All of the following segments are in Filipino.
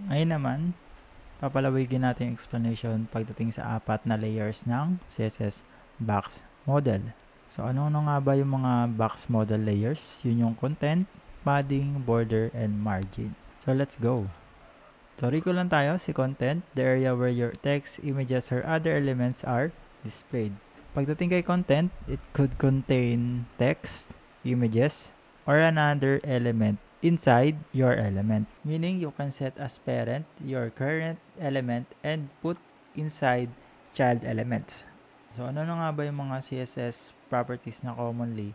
Ngayon naman, papalawigin natin yung explanation pagdating sa 4 na layers ng CSS box model. So, ano nga ba yung mga box model layers? Yun yung content, padding, border, and margin. So, let's go. So, recall lang tayo, si content, the area where your text, images, or other elements are displayed. Pagdating kay content, it could contain text, images, or another element inside your element. Meaning, you can set as parent your current element and put inside child elements. So, ano na nga ba yung mga CSS properties na commonly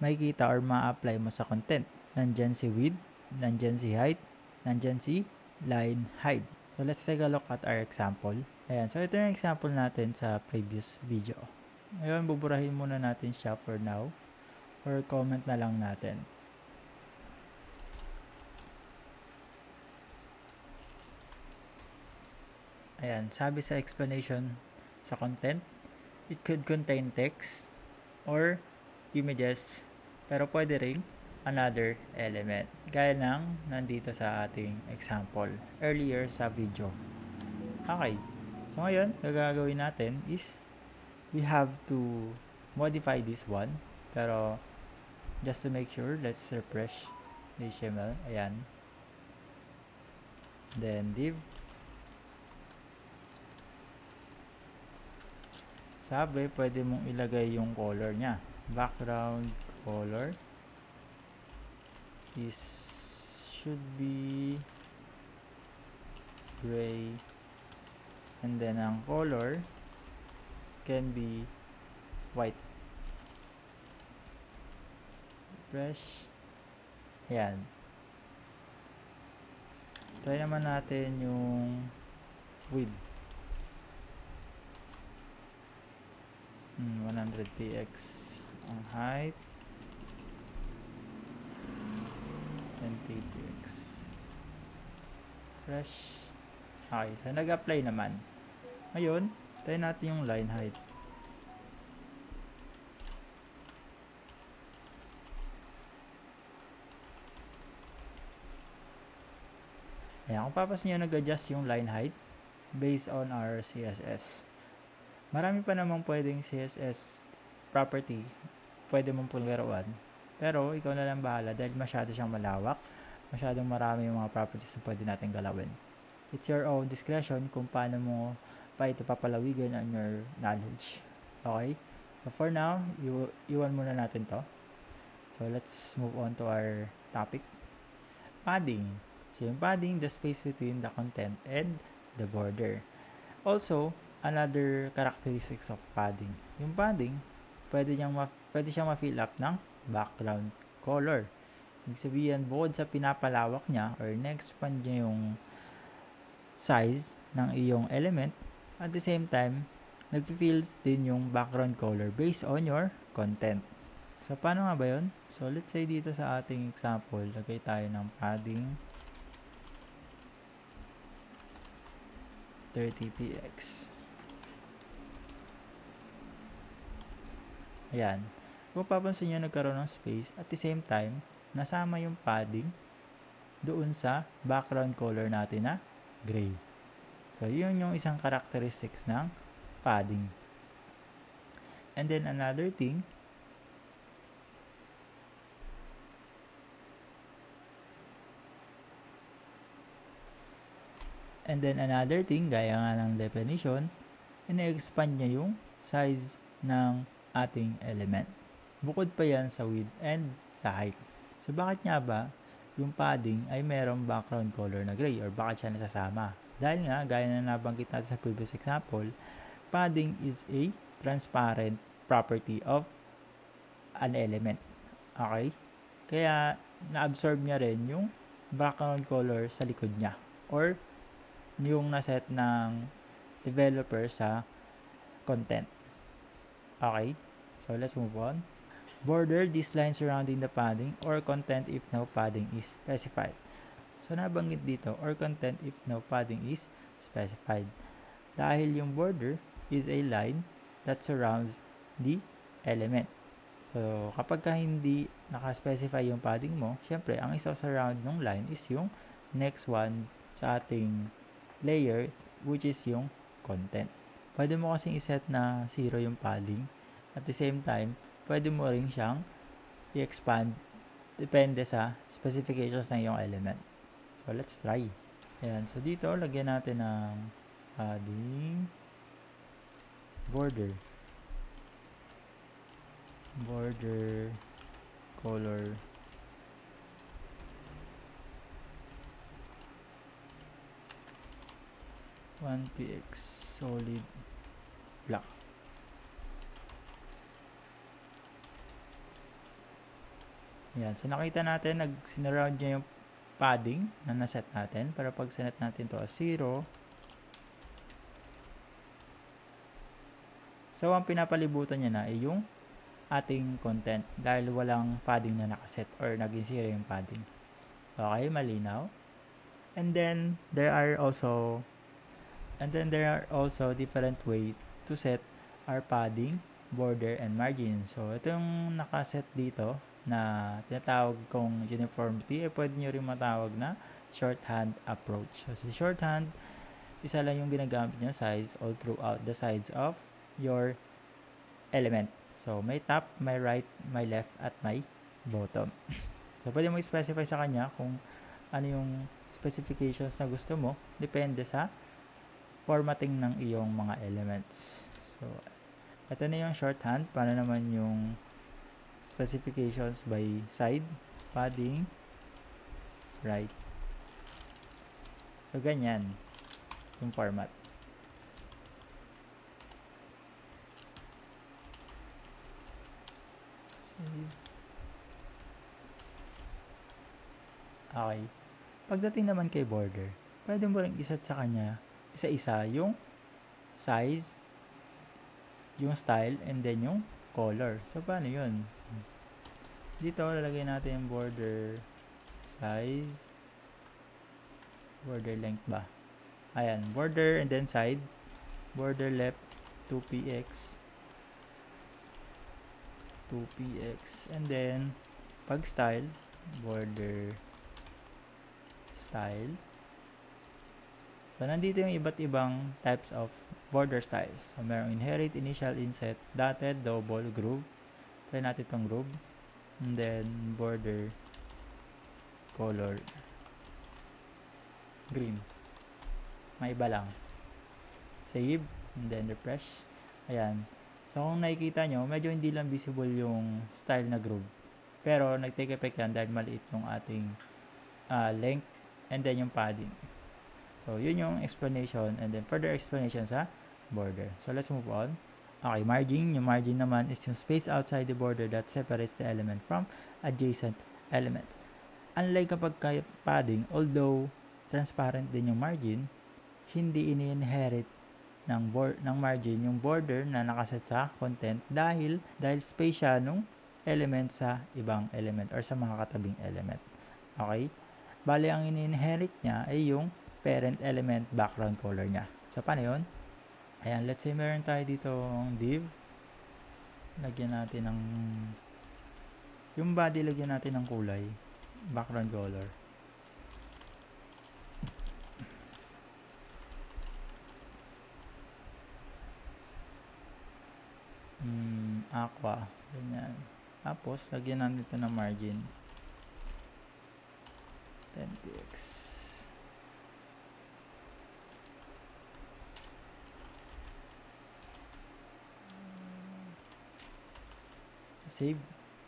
makikita or ma-apply mo sa content? Nandyan si width, nandyan si height, nandyan si line height. So, let's take a look at our example. Ayan, so ito yung example natin sa previous video. Ngayon, buburahin muna natin siya for now or comment na lang natin. Ayan, sabi sa explanation sa content, it could contain text or images, pero pwede ring another element. Gaya ng nandito sa ating example earlier sa video. Okay. So ngayon, gagawin natin is we have to modify this one. Pero just to make sure, let's refresh the HTML. Ayan. Then div. Sabi, pwede mong ilagay yung color niya. Background color is should be gray, and then ang color can be white. Refresh. Ayan. Try naman natin yung width. 100 px ang height, 10 px. Refresh. Okay, so nag-apply naman. Ngayon, try natin yung line height. Ayan, kung papasin nyo, nag-adjust yung line height based on our CSS. Marami pa namang pwedeng CSS property pwede mong paglaruan. Pero ikaw na lang bahala dahil masyado siyang malawak. Masyadong marami yung mga properties na pwede natin galawin. It's your own discretion kung paano mo pa ito papalawigan on your knowledge. Okay? But for now, iwan muna natin to. So let's move on to our topic. Padding. So yung padding, the space between the content and the border. Also, another characteristics of padding. Yung padding, pwede siyang ma-fill up ng background color. Ibig sabihin, bukod sa pinapalawak niya or na-expand niya yung size ng iyong element, at the same time, nag-fills din yung background color based on your content. So, paano nga ba yun? So, let's say dito sa ating example, lagay tayo ng padding 30px. Ayan. Kung papansin nyo, nagkaroon ng space. At the same time, nasama yung padding doon sa background color natin na gray. So, yun yung isang characteristics ng padding. And then, another thing, gaya nga ng definition, ina-expand niya yung size ng ating element. Bukod pa yan sa width and sa height. So, bakit nga ba yung padding ay merong background color na gray or bakit siya nasasama? Dahil nga, gaya na nabanggit natin sa previous example, padding is a transparent property of an element. Okay? Kaya, na-absorb niya rin yung background color sa likod niya or yung naset ng developer sa content. Okay? So, let's move on. Border, this line surrounding the padding or content if no padding is specified. So, nabanggit dito, or content if no padding is specified. Dahil yung border is a line that surrounds the element. So, kapag hindi naka-specify yung padding mo, syempre, ang isa-surround ng line is yung next one sa ating layer, which is yung content. Pwede mo kasing iset na 0 yung padding. At the same time, pwede mo rin siyang i-expand depende sa specifications ng iyong element. So, let's try. Ayan. So, dito, lagyan natin ng padding border color 1px solid black. Ayan. So, nakita natin, sinurround niya yung padding na naset natin. Pero pag sinet natin to as 0, so, ang pinapalibutan niya na ay yung ating content dahil walang padding na nakaset or naging 0 yung padding. Okay, malinaw. And then, there are also different way to set our padding, border, and margin. So, ito yung nakaset dito na tinatawag kong uniformity, pwede nyo rin matawag na shorthand approach. So, sa shorthand, isa lang yung ginagamit nyo size all throughout the sides of your element. So, may top, may right, may left, at may bottom. So, pwede mo i-specify sa kanya kung ano yung specifications na gusto mo, depende sa formatting ng iyong mga elements. So, ito na yung shorthand. Paano naman yung specifications by side, padding, right. So, ganyan yung format. Save. Okay. Pagdating naman kay border, pwede mo rin iset sa kanya isa-isa yung size, yung style, and then yung color. So, paano yun? Dito, lalagay natin yung border size, border length ba? Ayan, border and then side, border left 2px, and then pag style, border style. So, nandito yung iba't ibang types of border styles. So, merong inherit, initial, inset, dotted, double, groove. Try natin itong groove. And then, border color green. May iba lang. Save. And then, refresh. Ayan. So, kung nakikita nyo, medyo hindi lang visible yung style na groove. Pero, nag-take effect yan dahil maliit yung ating length and then yung padding. So, yun yung explanation and then further explanation sa border. So, let's move on. Okay, margin. Yung margin naman is yung space outside the border that separates the element from adjacent elements. Unlike kapag padding, although transparent din yung margin, hindi ini-inherit ng margin yung border na nakaset sa content dahil space siya nung element sa ibang element or sa mga katabing element. Okay? Bale, ang ini-inherit niya ay yung parent element background color niya. So, paano yun? Ayan, let's say meron tayo dito div. Lagyan natin ng yung body, lagyan natin ng kulay. Background color. Aqua. Ganyan. Tapos, lagyan natin ito ng margin. 10px. Save.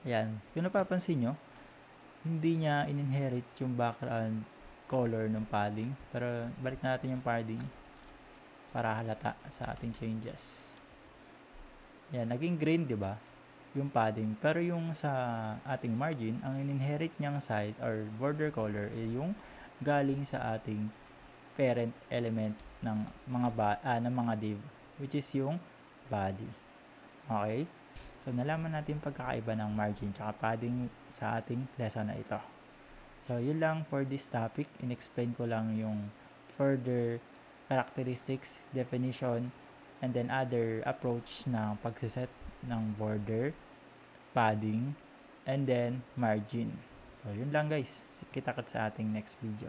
Ayan. Kung napapansin nyo, hindi niya in-inherit yung background color ng padding. Pero, balik natin yung padding para halata sa ating changes. Ayan. Naging green, di ba? Yung padding. Pero yung sa ating margin, ang in-inherit niyang size or border color ay yung galing sa ating parent element ng mga div, which is yung body. Okay? So, nalaman natin pagkakaiba ng margin tsaka padding sa ating lesson na ito. So, yun lang for this topic. In-explain ko lang yung further characteristics, definition, and then other approach ng pagsiset ng border, padding, and then margin. So, yun lang guys. Kita-kits sa ating next video.